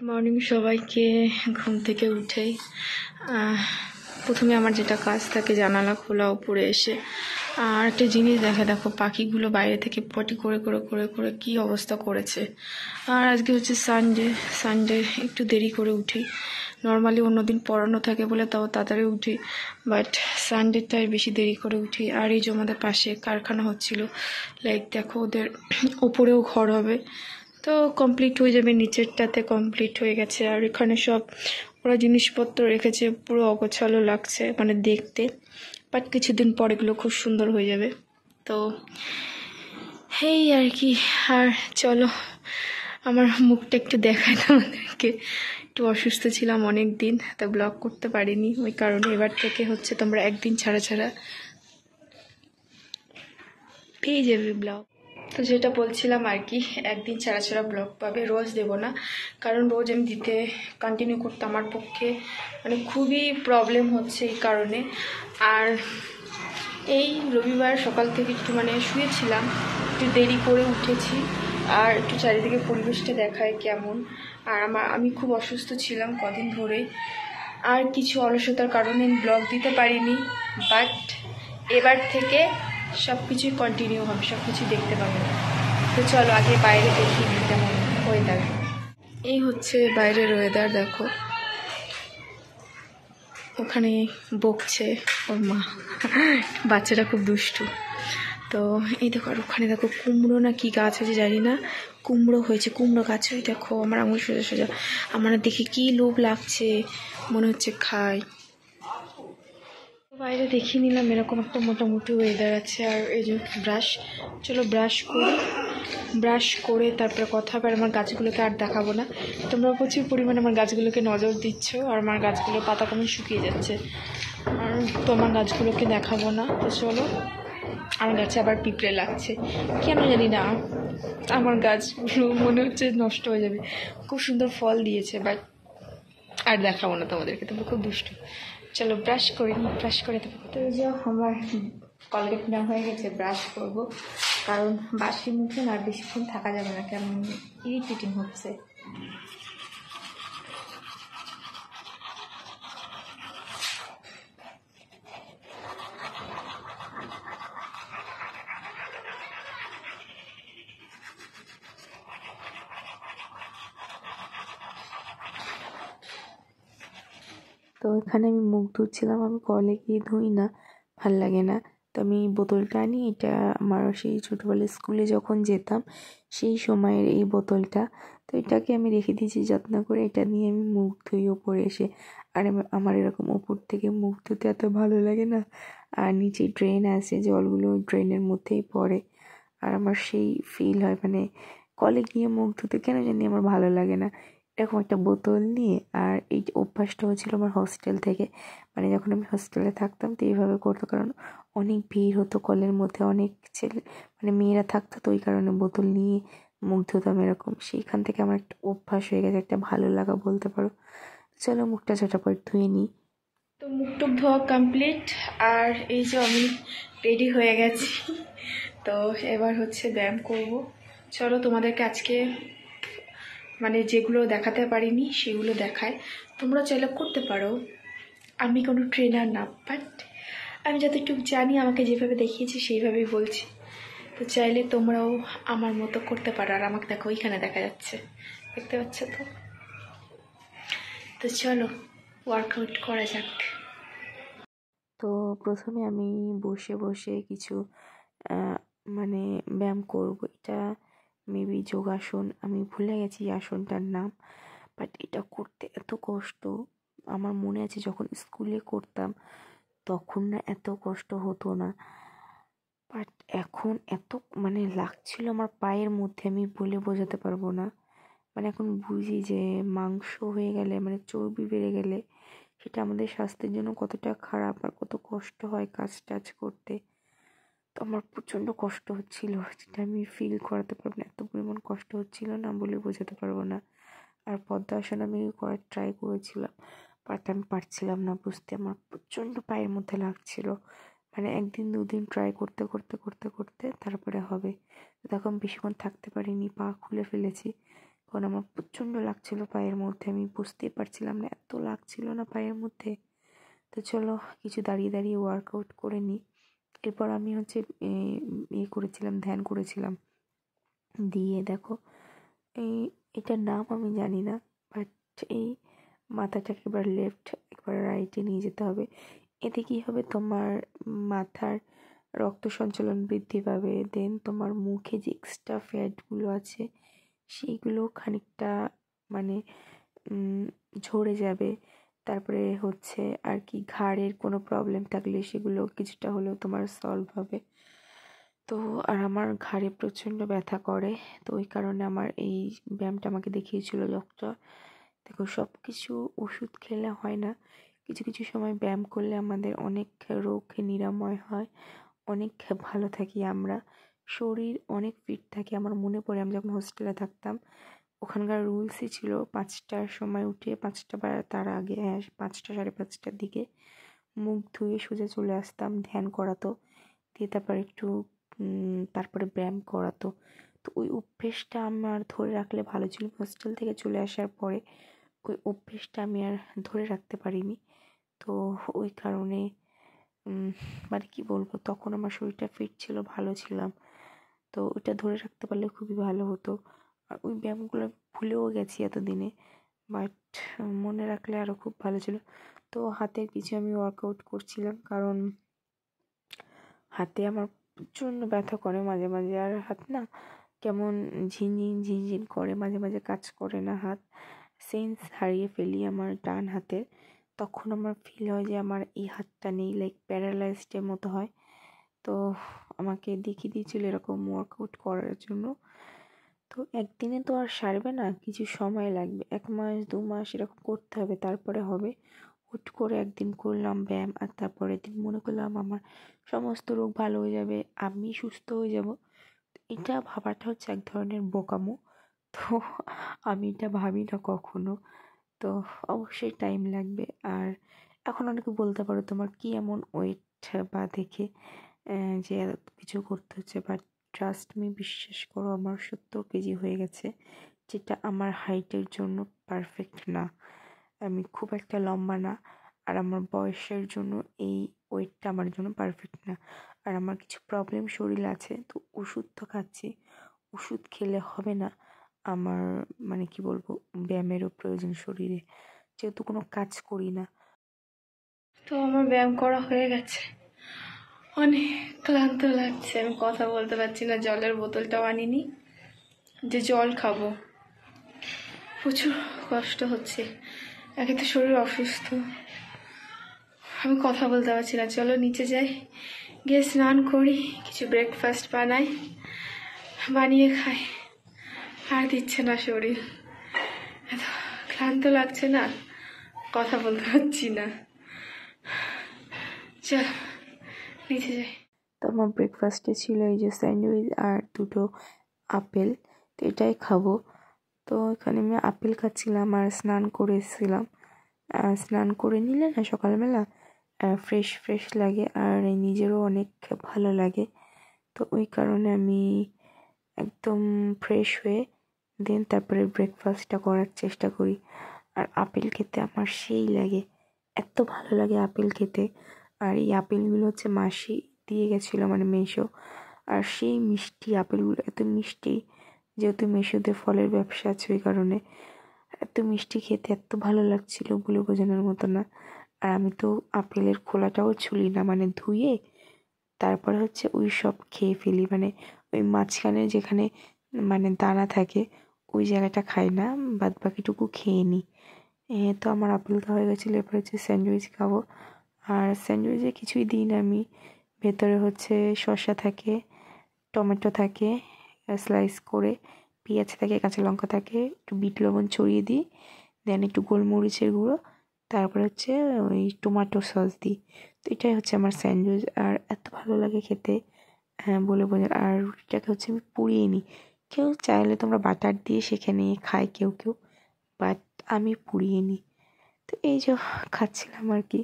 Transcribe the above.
Morning সবাইকে। ঘুম থেকে উঠেই প্রথমে আমার যেটা কাজ থাকে জানালা খোলা, উপরে এসে আর একটা জিনিস দেখো পাখিগুলো বাইরে থেকে পটি করে করে করে করে কী অবস্থা করেছে। আর আজকে হচ্ছে সানডে একটু দেরি করে উঠি। নর্মালি অন্যদিন পড়ানো থাকে বলে তাও তাড়াতাড়ি উঠি, বাট সানডেটাই বেশি দেরি করে উঠি। আর এই যে আমাদের পাশে কারখানা হচ্ছিল, লাইক দেখো ওদের ওপরেও ঘর হবে, তো কমপ্লিট হয়ে যাবে, নিচেরটাতে কমপ্লিট হয়ে গেছে। আর এখানে সব ওরা জিনিসপত্র রেখেছে, পুরো অগোছালো লাগছে মানে দেখতে, বাট কিছুদিন পর এগুলো খুব সুন্দর হয়ে যাবে। তো এই আর কি। আর চলো আমার মুখটা একটু দেখায় তোমাদেরকে। একটু অসুস্থ ছিলাম অনেক দিন, তা ব্লগ করতে পারিনি, ওই কারণে এবার থেকে হচ্ছে তোমরা একদিন ছাড়া ছাড়া পেয়ে যাবে ব্লগ। তো যেটা বলছিলাম আর কি, একদিন ছাড়া ছাড়া ব্লগ পাবে, রোজ দেব না, কারণ রোজ আমি দিতে কন্টিনিউ করতে আমার পক্ষে মানে খুবই প্রবলেম হচ্ছে এই কারণে। আর এই রবিবার সকাল থেকে একটু মানে শুয়েছিলাম, একটু দেরি করে উঠেছি, আর একটু চারিদিকে পরিবেশটা দেখায় কেমন। আর আমি খুব অসুস্থ ছিলাম কদিন ধরে, আর কিছু অলসতার কারণে আমি ব্লগ দিতে পারিনি, বাট এবার থেকে সব কিছুই কন্টিনিউ হবে, সব কিছুই দেখতে পাবো। তো চলো আগে বাইরে দেখি কেমন ওয়েদার। এই হচ্ছে বাইরের ওয়েদার, দেখো ওখানে বকছে ওর মা, বাচ্চাটা খুব দুষ্টু। তো এই দেখো, আর ওখানে দেখো কুমড়ো না কি গাছ আছে জানি না, কুমড়ো হয়েছে, কুমড়ো গাছ। ওই দেখো আমার আঙুল সোজা সোজা, আমার দেখে কি লোভ লাগছে, মনে হচ্ছে খাই। বাইরে দেখিয়ে নিলাম এরকম একটা মোটামুটি ওয়েদার আছে। আর এই যে চলো ব্রাশ করে তারপরে কথা হবে। আর আমার গাছগুলোকে আর দেখাবো না, তোমরা প্রচুর পরিমাণে আমার গাছগুলোকে নজর দিচ্ছ, আর আমার গাছগুলোর পাতা কেমন শুকিয়ে যাচ্ছে, আর তো আমার গাছগুলোকে দেখাবো না। তো চলো, আমার গাছে আবার পিঁপড়ে লাগছে কেন জানি না, আমার গাছগুলো মনে হচ্ছে নষ্ট হয়ে যাবে। খুব সুন্দর ফল দিয়েছে, বাট আর দেখাবো না তোমাদেরকে, তোমরা খুব দুষ্টু। চলো ব্রাশ করে দেবো। তো এই যে আমার কলগেট নেওয়া হয়ে গেছে, ব্রাশ করব, কারণ বাসি মুখে আর বেশিক্ষণ থাকা যাবে না, কেমন ইরিটেটিং হচ্ছে। তো এখানে আমি মুখ ধুচ্ছিলাম, আমি কলে গিয়ে ধুই না, ভাল লাগে না। তো আমি বোতলটা আনি, এটা আমার সেই ছোটোবেলায় স্কুলে যখন যেতাম সেই সময়ের এই বোতলটা। তো এটাকে আমি রেখে দিয়েছি যত্ন করে, এটা নিয়ে আমি মুখ ধুই ওপরে এসে। আর আমার এরকম ওপর থেকে মুখ ধুতে এত ভালো লাগে না। আর নিচে ড্রেন আছে, জলগুলো ড্রেনের মধ্যেই পড়ে, আর আমার সেই ফিল হয় মানে কলে গিয়ে মুখ ধুতে কেন জানি আমার ভালো লাগে না। এরকম একটা বোতল নিয়ে, আর এই অভ্যাসটা হচ্ছিল আমার হস্টেল থেকে, মানে যখন আমি হস্টেলে থাকতাম তো এইভাবে করতো, কারণ অনেক ভিড় হতো কলের মধ্যে, অনেক ছেলে মানে মেয়েরা থাকতো, তো ওই কারণে বোতল নিয়ে মুখ ধুতাম এরকম। সেইখান থেকে আমার একটা অভ্যাস হয়ে গেছে, একটা ভালো লাগা বলতে পারো। চলো মুখটা ঝটাপট ধুয়ে নিই। তো মুখ টুক ধোয়া কমপ্লিট, আর এই যে আমি রেডি হয়ে গেছি। তো এবার হচ্ছে ব্যায়াম করব। চলো তোমাদেরকে আজকে মানে যেগুলো দেখাতে পারিনি সেগুলো দেখায়, তোমরা চাইলে করতে পারো। আমি কোনো ট্রেনার না, বাট আমি যতটুকু জানি আমাকে যেভাবে দেখিয়েছি সেইভাবেই বলছি। তো চাইলে তোমরাও আমার মতো করতে পারো। আর আমাকে দেখো ওইখানে দেখা যাচ্ছে, দেখতে পাচ্ছ তো। তো চলো ওয়ার্কআউট করা যাক। তো প্রথমে আমি বসে বসে কিছু মানে ব্যায়াম করব। এটা মেবি যোগাসন, আমি ভুলে গেছি আসনটার নাম, বাট এটা করতে এত কষ্ট। আমার মনে আছে যখন স্কুলে করতাম তখন না এত কষ্ট হতো না, বাট এখন এত মানে লাগছিল আমার পায়ের মধ্যে, আমি বলে বোঝাতে পারবো না। মানে এখন বুঝি যে মাংস হয়ে গেলে মানে চর্বি বেড়ে গেলে সেটা আমাদের স্বাস্থ্যের জন্য কতটা খারাপ, আর কত কষ্ট হয় কাজ টাজ করতে। তো আমার প্রচণ্ড কষ্ট হচ্ছিল, যেটা আমি ফিল করাতে পারবো না, এত পরিমাণ কষ্ট হচ্ছিল না বলে বোঝাতে পারবো না। আর পদ্মাসন আমি করার ট্রাই করেছিলাম, বাট আমি পারছিলাম না বুঝতে, আমার প্রচণ্ড পায়ের মধ্যে লাগছিল। মানে একদিন দুদিন ট্রাই করতে করতে করতে করতে তারপরে হবে। তখন বেশিক্ষণ থাকতে পারিনি, পা খুলে ফেলেছি, তখন আমার প্রচণ্ড লাগছিল পায়ের মধ্যে, আমি বুঝতেই পারছিলাম না, এত লাগছিল না পায়ের মধ্যে। তো চলো কিছু দাঁড়িয়ে দাঁড়িয়ে ওয়ার্কআউট করে নিই। এরপর আমি হচ্ছে করেছিলাম, ধ্যান করেছিলাম। দিয়ে দেখো এটার নাম আমি জানি না, বাট এই মাথাটাকে একবার লেফট একবার রাইটে নিয়ে যেতে হবে। এতে কী হবে, তোমার মাথার রক্ত সঞ্চালন বৃদ্ধি পাবে। দেন তোমার মুখে যে এক্সট্রা ফ্যাটগুলো আছে সেইগুলো খানিকটা মানে ঝরে যাবে। তারপরে হচ্ছে আর কি, ঘাড়ের কোনো প্রবলেম থাকলে সেগুলো কিছুটা হলেও তোমার সলভ হবে। তো আর আমার ঘাড়ে প্রচণ্ড ব্যথা করে, তো ওই কারণে আমার এই ব্যায়ামটা আমাকে দেখিয়েছিল ডক্টর। দেখো সব কিছু ওষুধ খেলে হয় না, কিছু কিছু সময় ব্যায়াম করলে আমাদের অনেক রোগ নিরাময় হয়, অনেক ভালো থাকি আমরা, শরীর অনেক ফিট থাকে। আমার মনে পড়ে আমি যখন হোস্টেলে থাকতাম, ওখানকার রুলসই ছিল 5টার সময় উঠে, 5টা বা তার আগে, 5টা 5:30টার দিকে মুখ ধুয়ে সোজা চলে আসতাম, ধ্যান করাতো, দিয়ে তারপরে ব্যায়াম করাতো। তো ওই অভ্যেসটা আমার ধরে রাখলে ভালো ছিল। হোস্টেল থেকে চলে আসার পরে ওই অভ্যেসটা আমি আর ধরে রাখতে পারিনি। তো ওই কারণে মানে কী বলবো, তখন আমার শরীরটা ফিট ছিল, ভালো ছিলাম, তো ওটা ধরে রাখতে পারলে খুবই ভালো হতো। আর ওই ব্যায়ামগুলো ভুলেও গেছি এতদিনে, বাট মনে রাখলে আরও খুব ভালো ছিল। তো হাতের পিছু আমি ওয়ার্কআউট করছিলাম, কারণ হাতে আমার প্রচণ্ড ব্যথা করে মাঝে মাঝে, আর হাত না কেমন ঝিনঝিন ঝিনঝিন করে, মাঝে মাঝে কাজ করে না হাত, সেন্স হারিয়ে ফেলি আমার ডান হাতের। তখন আমার ফিল হয় যে আমার এই হাতটা নেই, লাইক প্যারালাইজডের মতো হয়। তো আমাকে দেখিয়ে দিয়েছিল এরকম ওয়ার্কআউট করার জন্য। তো একদিনে তো আর সারবে না, কিছু সময় লাগবে, 1 মাস 2 মাস এরকম করতে হবে, তারপরে হবে। হুট করে একদিন করলাম ব্যায়াম, আর তারপরের দিন মনে করলাম আমার সমস্ত রোগ ভালো হয়ে যাবে, আমি সুস্থ হয়ে যাব। এটা ভাবাটা হচ্ছে এক ধরনের বোকামো। তো আমি এটা ভাবি না কখনো। তো অবশ্যই টাইম লাগবে। আর এখন অনেকে বলতে পারো তোমার কি এমন ওয়েট বা দেখে যে এত কিছু করতে হচ্ছে, বাট ট্রাস্ট মি, বিশ্বাস করো আমার 70 কেজি হয়ে গেছে, যেটা আমার হাইটের জন্য পারফেক্ট না। আমি খুব একটা লম্বা না, আর আমার বয়সের জন্য এই ওয়েটটা আমার জন্য পারফেক্ট না। আর আমার কিছু প্রবলেম শরীর আছে, তো ওষুধ তো খাচ্ছি, ওষুধ খেলে হবে না। আমার মানে কি বলবো, ব্যায়ামেরও প্রয়োজন শরীরে, যেহেতু কোনো কাজ করি না। তো আমার ব্যায়াম করা হয়ে গেছে, অনেক ক্লান্ত লাগছে, আমি কথা বলতে পারছি না, জলের বোতলটাও আনিনি যে জল খাবো, প্রচুর কষ্ট হচ্ছে, একে তো শরীর অসুস্থ, আমি কথা বলতে পারছি না। চলো নিচে যাই, গিয়ে স্নান করি, কিছু ব্রেকফাস্ট বানিয়ে খাই। আর দিচ্ছে না শরীর, এত ক্লান্ত লাগছে না, কথা বলতে পারছি না। চল নিচে যাই। তো আমার ব্রেকফাস্টে ছিল এই যে স্যান্ডউইচ আর 2টো আপেল, তো এটাই খাবো। তো এখানে আমি আপেল খাচ্ছিলাম আর স্নান করে এসেছিলাম। স্নান করে নিলে না সকালবেলা ফ্রেশ ফ্রেশ লাগে, আর নিজেরও অনেক ভালো লাগে। তো ওই কারণে আমি একদম ফ্রেশ হয়ে দেন তারপরে ব্রেকফাস্টটা করার চেষ্টা করি। আর আপেল খেতে আমার সেই লাগে, এত ভালো লাগে আপেল খেতে। আর এই আপেলগুলো হচ্ছে মাসি দিয়ে গেছিলো, মানে মেসো, আর সেই মিষ্টি আপেলগুলো, এত মিষ্টি, যেহেতু মেসোদের ফলের ব্যবসা আছে ওই কারণে এত মিষ্টি খেতে এত ভালো লাগছিল, বলে বোঝানোর মতো না। আর আমি তো আপেলের খোলাটাও ছুলি না, মানে ধুয়ে তারপরে হচ্ছে ওই সব খেয়ে ফেলি, মানে ওই মাঝখানে যেখানে মানে দানা থাকে ওই জায়গাটা খাই না, বাদ বাকিটুকু খেয়ে নিই। তো আমার আপেল খাওয়া হয়ে গেছিলো, এরপর হচ্ছে স্যান্ডউইচ খাবো। আর স্যান্ডউইচে কিছুই দিই না আমি, ভেতরে হচ্ছে শসা থাকে, টমেটো থাকে স্লাইস করে, পেঁয়াজ থাকে, কাঁচা লঙ্কা থাকে, একটু বিট লবণ ছড়িয়ে দিই, দেন একটু গোলমরিচের গুঁড়ো, তারপরে হচ্ছে ওই টমেটো সস দিই। তো এটাই হচ্ছে আমার স্যান্ডউইচ, আর এত ভালো লাগে খেতে, হ্যাঁ বলে বোঝার। আর রুটিটাকে হচ্ছে আমি পুড়িয়ে নিই, কেউ চাইলে তোমরা বাটার দিয়ে সেঁকে নিয়ে খায় কেউ কেউ, বাট আমি পুড়িয়ে নিই। তো এই যে খাচ্ছিলাম আর কি।